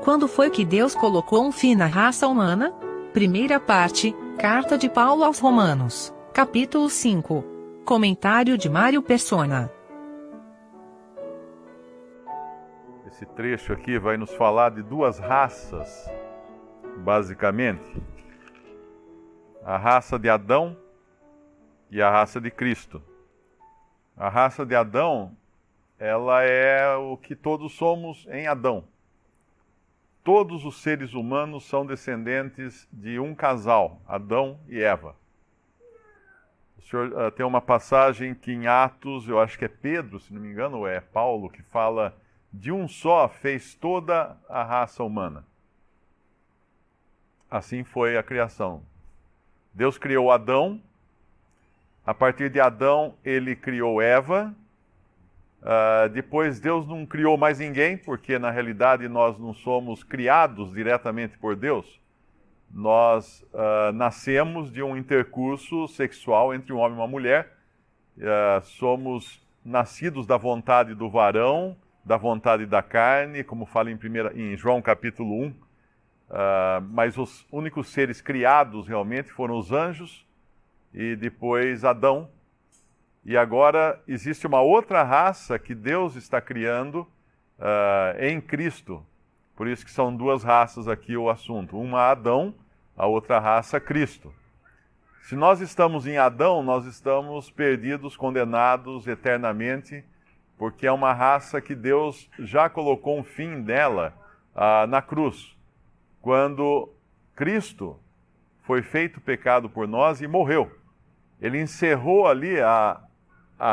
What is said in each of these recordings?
Quando foi que Deus colocou um fim na raça humana? Primeira parte, Carta de Paulo aos Romanos, capítulo 5. Comentário de Mário Persona. Esse trecho aqui vai nos falar de duas raças, basicamente. A raça de Adão e a raça de Cristo. A raça de Adão, ela é o que todos somos em Adão. Todos os seres humanos são descendentes de um casal, Adão e Eva. O senhor tem uma passagem que em Atos, eu acho que é Pedro, se não me engano, ou é Paulo, que fala: de um só fez toda a raça humana. Assim foi a criação. Deus criou Adão, a partir de Adão ele criou Eva. Depois Deus não criou mais ninguém, porque na realidade nós não somos criados diretamente por Deus. Nós nascemos de um intercurso sexual entre um homem e uma mulher. Somos nascidos da vontade do varão, da vontade da carne, como fala em João capítulo 1. Mas os únicos seres criados realmente foram os anjos e depois Adão. E agora existe uma outra raça que Deus está criando em Cristo. Por isso que são duas raças aqui o assunto. Uma Adão, a outra raça Cristo. Se nós estamos em Adão, nós estamos perdidos, condenados eternamente, porque é uma raça que Deus já colocou um fim nela na cruz. Quando Cristo foi feito pecado por nós e morreu. Ele encerrou ali a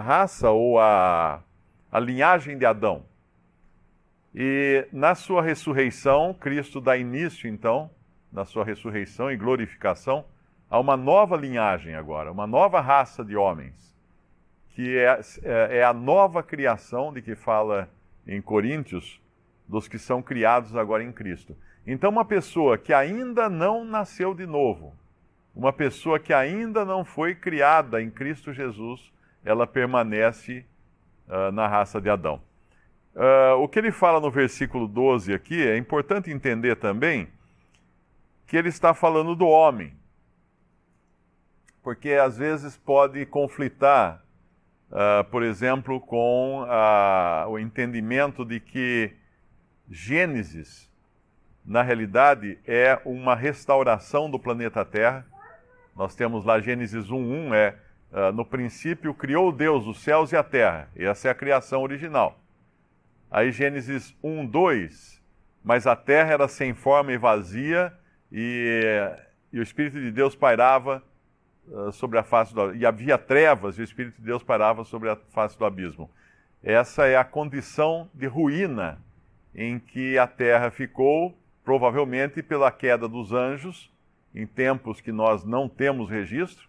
raça ou a linhagem de Adão. E na sua ressurreição, Cristo dá início, então, na sua ressurreição e glorificação, a uma nova linhagem agora, uma nova raça de homens, que é a nova criação de que fala em Coríntios, dos que são criados agora em Cristo. Então, uma pessoa que ainda não nasceu de novo, uma pessoa que ainda não foi criada em Cristo Jesus, ela permanece na raça de Adão. O que ele fala no versículo 12 aqui, é importante entender também que ele está falando do homem. Porque às vezes pode conflitar, por exemplo, com o entendimento de que Gênesis, na realidade, é uma restauração do planeta Terra. Nós temos lá Gênesis 1:1, no princípio criou Deus os céus e a terra. Essa é a criação original. Aí Gênesis 1:2, mas a terra era sem forma e vazia, e o Espírito de Deus pairava sobre a face do abismo. E havia trevas, e o Espírito de Deus pairava sobre a face do abismo. Essa é a condição de ruína em que a terra ficou, provavelmente pela queda dos anjos, em tempos que nós não temos registro,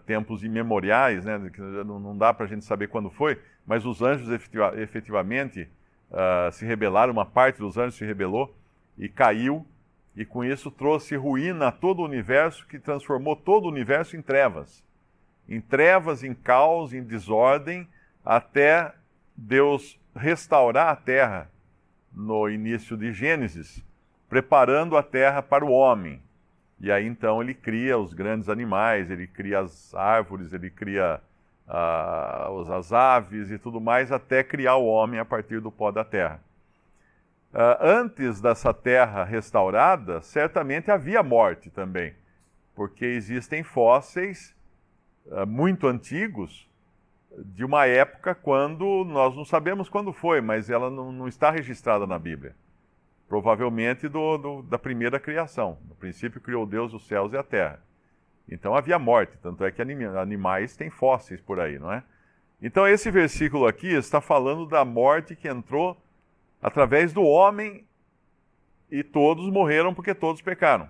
tempos imemoriais, né, que não dá para a gente saber quando foi, mas os anjos efetivamente se rebelaram, uma parte dos anjos se rebelou e caiu, e com isso trouxe ruína a todo o universo, que transformou todo o universo em trevas, em caos, em desordem, até Deus restaurar a terra no início de Gênesis, preparando a terra para o homem. E aí então ele cria os grandes animais, ele cria as árvores, ele cria as aves e tudo mais, até criar o homem a partir do pó da terra. Antes dessa terra restaurada, certamente havia morte também, porque existem fósseis muito antigos, de uma época quando nós não sabemos quando foi, mas ela não está registrada na Bíblia. Provavelmente da primeira criação. No princípio criou Deus os céus e a terra. Então havia morte, tanto é que animais têm fósseis por aí, não é? Então esse versículo aqui está falando da morte que entrou através do homem, e todos morreram porque todos pecaram.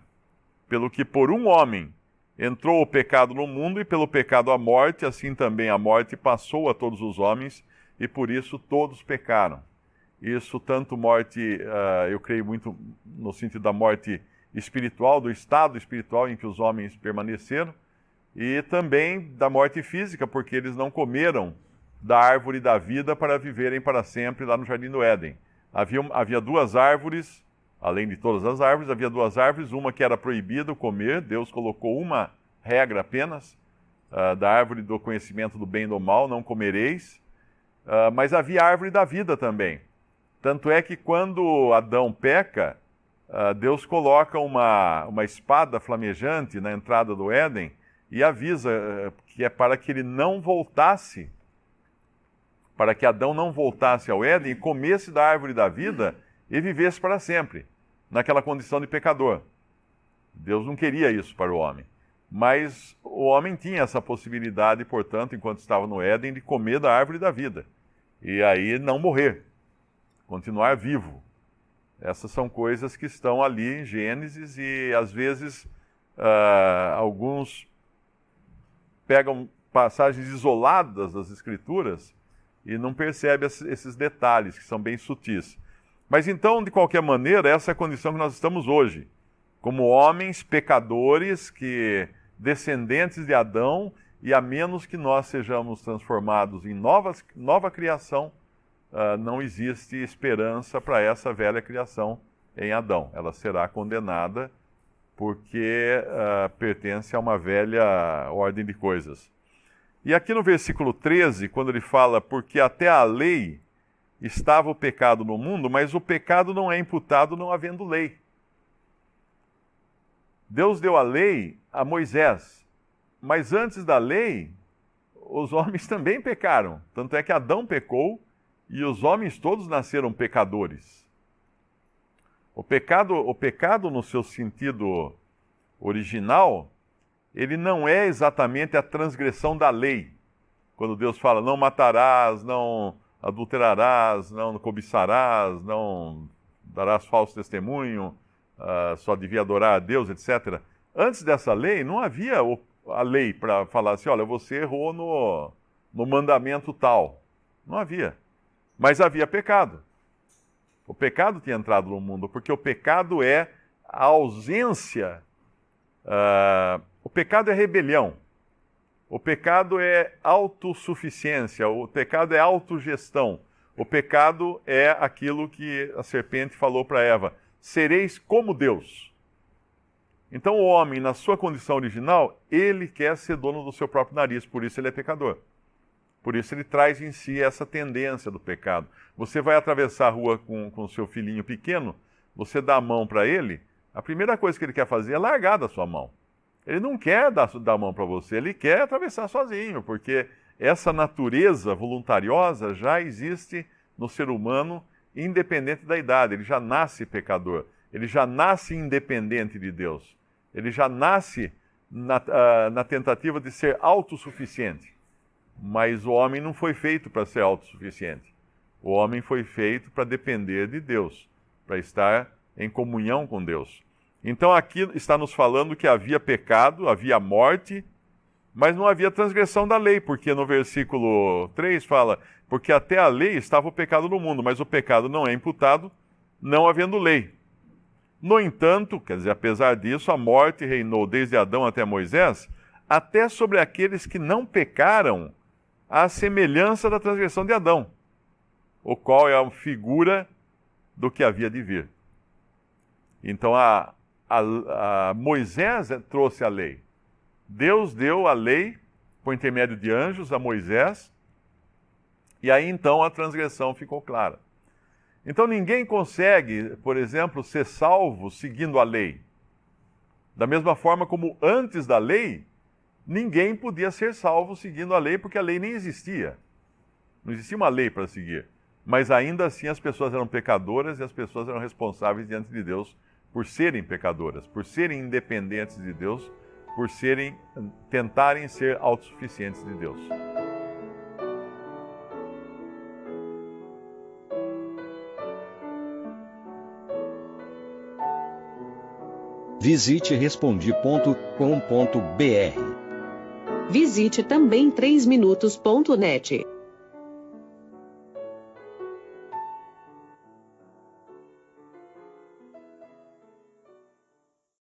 Pelo que por um homem entrou o pecado no mundo, e pelo pecado a morte, assim também a morte passou a todos os homens, e por isso todos pecaram. Isso tanto morte, eu creio muito no sentido da morte espiritual, do estado espiritual em que os homens permaneceram, e também da morte física, porque eles não comeram da árvore da vida para viverem para sempre lá no Jardim do Éden. Havia duas árvores, além de todas as árvores, havia duas árvores, uma que era proibido comer, Deus colocou uma regra apenas, da árvore do conhecimento do bem e do mal, não comereis, mas havia a árvore da vida também. Tanto é que quando Adão peca, Deus coloca uma espada flamejante na entrada do Éden e avisa que é para que ele não voltasse, para que Adão não voltasse ao Éden e comesse da árvore da vida e vivesse para sempre, naquela condição de pecador. Deus não queria isso para o homem. Mas o homem tinha essa possibilidade, portanto, enquanto estava no Éden, de comer da árvore da vida. E aí não morrer, continuar vivo. Essas são coisas que estão ali em Gênesis e, às vezes, alguns pegam passagens isoladas das Escrituras e não percebem esses detalhes, que são bem sutis. Mas então, de qualquer maneira, essa é a condição que nós estamos hoje, como homens pecadores, descendentes de Adão, e a menos que nós sejamos transformados em nova criação, não existe esperança para essa velha criação em Adão. Ela será condenada porque pertence a uma velha ordem de coisas. E aqui no versículo 13, quando ele fala, porque até a lei estava o pecado no mundo, mas o pecado não é imputado não havendo lei. Deus deu a lei a Moisés, mas antes da lei, os homens também pecaram. Tanto é que Adão pecou e os homens todos nasceram pecadores. O pecado no seu sentido original, ele não é exatamente a transgressão da lei. Quando Deus fala, não matarás, não adulterarás, não cobiçarás, não darás falso testemunho, só devia adorar a Deus, etc. Antes dessa lei, não havia a lei para falar assim, olha, você errou no mandamento tal. Não havia. Mas havia pecado. O pecado tinha entrado no mundo, porque o pecado é a ausência, o pecado é rebelião, o pecado é autossuficiência, o pecado é autogestão, o pecado é aquilo que a serpente falou para Eva, sereis como Deus. Então o homem, na sua condição original, ele quer ser dono do seu próprio nariz, por isso ele é pecador. Por isso ele traz em si essa tendência do pecado. Você vai atravessar a rua com o seu filhinho pequeno, você dá a mão para ele, a primeira coisa que ele quer fazer é largar da sua mão. Ele não quer dar a mão para você, ele quer atravessar sozinho, porque essa natureza voluntariosa já existe no ser humano, independente da idade. Ele já nasce pecador, ele já nasce independente de Deus, ele já nasce na tentativa de ser autossuficiente. Mas o homem não foi feito para ser autossuficiente. O homem foi feito para depender de Deus, para estar em comunhão com Deus. Então aqui está nos falando que havia pecado, havia morte, mas não havia transgressão da lei, porque no versículo 3 fala, porque até a lei estava o pecado no mundo, mas o pecado não é imputado, não havendo lei. No entanto, quer dizer, apesar disso, a morte reinou desde Adão até Moisés, até sobre aqueles que não pecaram, à semelhança da transgressão de Adão, o qual é a figura do que havia de vir. Então, Moisés trouxe a lei. Deus deu a lei, por intermédio de anjos, a Moisés, e aí então a transgressão ficou clara. Então ninguém consegue, por exemplo, ser salvo seguindo a lei. Da mesma forma como antes da lei, ninguém podia ser salvo seguindo a lei, porque a lei nem existia. Não existia uma lei para seguir. Mas ainda assim as pessoas eram pecadoras e as pessoas eram responsáveis diante de Deus por serem pecadoras, por serem independentes de Deus, por tentarem ser autossuficientes de Deus. Visite Respondi.com.br. Visite também 3minutos.net.